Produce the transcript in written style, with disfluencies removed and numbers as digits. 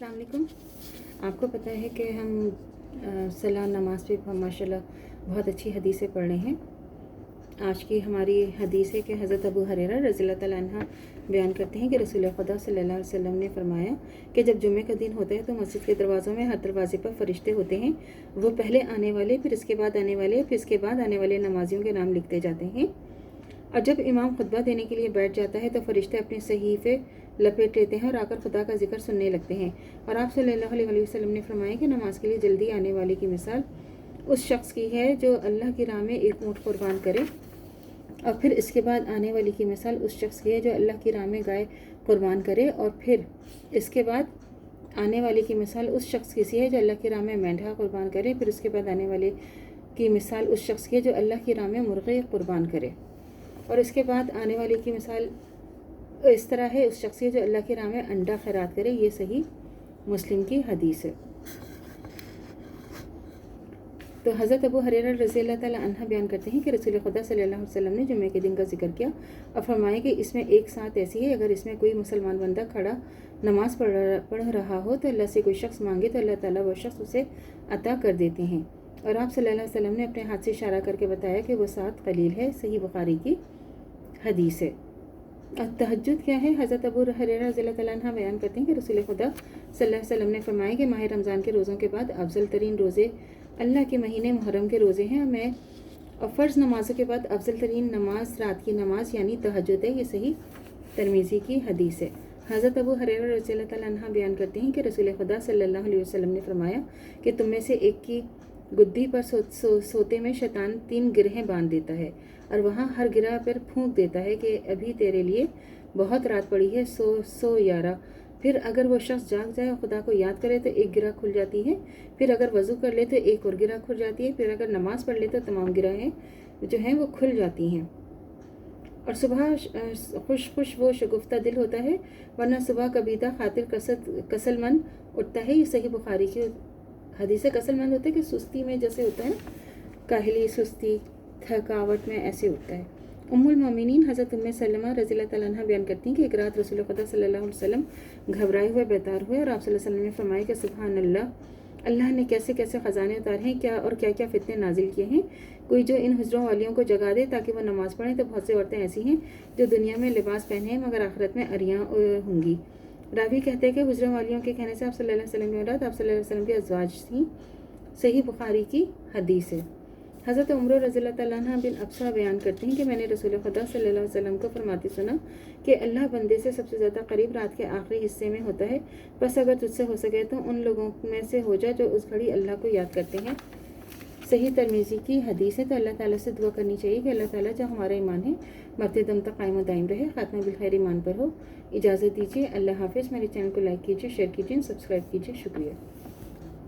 अस्सलाम वालेकुम। आपको पता है कि हम सलाह नमाज पे माशाल्लाह बहुत अच्छी हदीसें पढ़ रहे हैं। आज की हमारी हदीस है कि हज़रत अबू हुरैरा रज़ियल्लाहु तआला अन्हु बयान करते हैं कि रसूल खुदा सल्लल्लाहु अलैहि वसल्लम ने फरमाया कि जब जुम्मे का दिन होता है तो मस्जिद के दरवाज़ों में हर दरवाजे पर फरिश्ते होते हैं। वो पहले आने वाले, फिर इसके बाद आने वाले, फिर इसके बाद आने वाले नमाजियों के नाम लिखते जाते हैं। और जब इमाम खुतबा देने के लिए बैठ जाता है तो फरिश्ते अपने सहीफ़े लपेट लेते हैं और आकर खुदा का जिक्र सुनने लगते हैं। और आप सल्लल्लाहु अलैहि वसल्लम ने फरमाया कि नमाज के लिए जल्दी आने वाले की मिसाल उस शख्स की है जो अल्लाह की राह में एक ऊँट कुर्बान करे, और फिर इसके बाद आने वाली की मिसाल उस शख्स की है जो अल्लाह की राह में गाय कुर्बान करे, और फिर इसके बाद आने वाले की मिसाल उस शख्स की सी है जो अल्लाह की राह में मेंढा कुर्बान करे, फिर उसके बाद आने वाले की मिसाल उस शख्स की है जो अल्लाह की राह में मुर्गे कुर्बान करे, और इसके बाद आने वाले की मिसाल इस तरह है उस शख्स की जो अल्लाह की राह में अंडा खैरात करे। ये सही मुस्लिम की हदीस है। तो हज़रत अबू हुरैरा रज़ियल्लाहु तआला अन्हु बयान करते हैं कि रसूल खुदा सल्लल्लाहु अलैहि वसल्लम ने जुम्मे के दिन का जिक्र किया और फरमाया कि इसमें एक साथ ऐसी है, अगर इसमें कोई मुसलमान बंदा खड़ा नमाज पढ़ रहा हो तो अल्लाह से कोई शख्स मांगे तो अल्लाह ताला वो शख्स उसे अता कर देते हैं। और आप सल्लल्लाहु अलैहि वसल्लम ने अपने हाथ से इशारा करके बताया कि वो 7 कलील है। सही बुखारी की हदीस है। तहज्जुद क्या है? हज़रत अबू हुरैरा रज़ियल्लाहु तआला अन्हु बयान करते हैं कि रसूल खुदा सल्लल्लाहु अलैहि वसल्लम ने फरमाया कि माह रमज़ान के रोज़ों के बाद अफजल तरीन रोज़े अल्लाह के महीने मुहर्रम के रोज़े हैं। और फ़र्ज़ नमाज़ों के बाद अफजल तरीन नमाज रात की नमाज यानी तहज्जुद है। ये सही तिरमिज़ी की हदीस है। हज़रत अबू हुरैरा रज़ियल्लाहु तआला अन्हु बयान करते हैं कि रसूल खुदा सल्लल्लाहु अलैहि वसल्लम ने फरमाया कि तुम में से एक की गुद्दी पर सोते में शैतान 3 गिरहें बांध देता है और वहाँ हर गिरह पर फूंक देता है कि अभी तेरे लिए बहुत रात पड़ी है, सो यारा। फिर अगर वो शख्स जाग जाए और खुदा को याद करे तो एक गिरह खुल जाती है, फिर अगर वज़ू कर ले तो एक और गिरह खुल जाती है, फिर अगर नमाज़ पढ़ ले तो तमाम गिरहें जो हैं वो खुल जाती हैं। और सुबह खुश वो शगुफ्ता दिल होता है, वरना सुबह कबीदा खातिर कसलमंद उठता है। ये सही बुखारी की हदीस है। कसलमंद होता है कि सुस्ती में जैसे होता है, काहली, सुस्ती, थकावट में ऐसे होता है। उम्मुल मोमिनीन हज़रत उम्मे सलमा रज़ियल्लाहु तआला अन्हा बयान करती हैं कि एक रात रसूल खुदा सल्लल्लाहु अलैहि वसल्लम घबराए हुए बेतार हुए और आप सल्लल्लाहु अलैहि वसल्लम ने फरमाया कि सुभान अल्लाह, अल्लाह ने कैसे कैसे ख़जाने उतारे हैं, क्या और क्या क्या फितने नाजिल किए हैं। कोई जो इन हुजरों वालियों को जगा दे ताकि वह नमाज़ पढ़ें, तो बहुत सी औरतें ऐसी हैं जो दुनिया में लिबास पहने हैं मगर आखिरत में अरियाँ होंगी। रावी कहते हैं कि हुजरों वालियों के कहने से आप सल्लल्लाहु अलैहि वसल्लम की औलाद आप सल्लल्लाहु अलैहि वसल्लम की अज़वाज थी। सही बुखारी की हदीस है। हज़रत उमर रज़ियल्लाहु तआला अन्हा बिन अब्सा बयान करते हैं कि मैंने रसूल खुदा सल्लल्लाहु अलैहि वसल्लम को फरमाते सुना कि अल्लाह बंदे से सबसे ज़्यादा करीब रात के आखिरी हिस्से में होता है। बस अगर तुझसे हो सके तो उन लोगों में से हो जा जो उस घड़ी अल्लाह को याद करते हैं। सही तिरमिज़ी की हदीस है। तो अल्लाह ताला से दुआ करनी चाहिए कि अल्लाह ताला जो हमारा ईमान है मरते दम तक कायम दायम रहे, खात्मा बिल खैर ईमान पर हो। इजाज़त दीजिए। अल्लाह हाफ़िज़। मेरे चैनल को लाइक कीजिए, शेयर कीजिए, सब्सक्राइब कीजिए। शुक्रिया।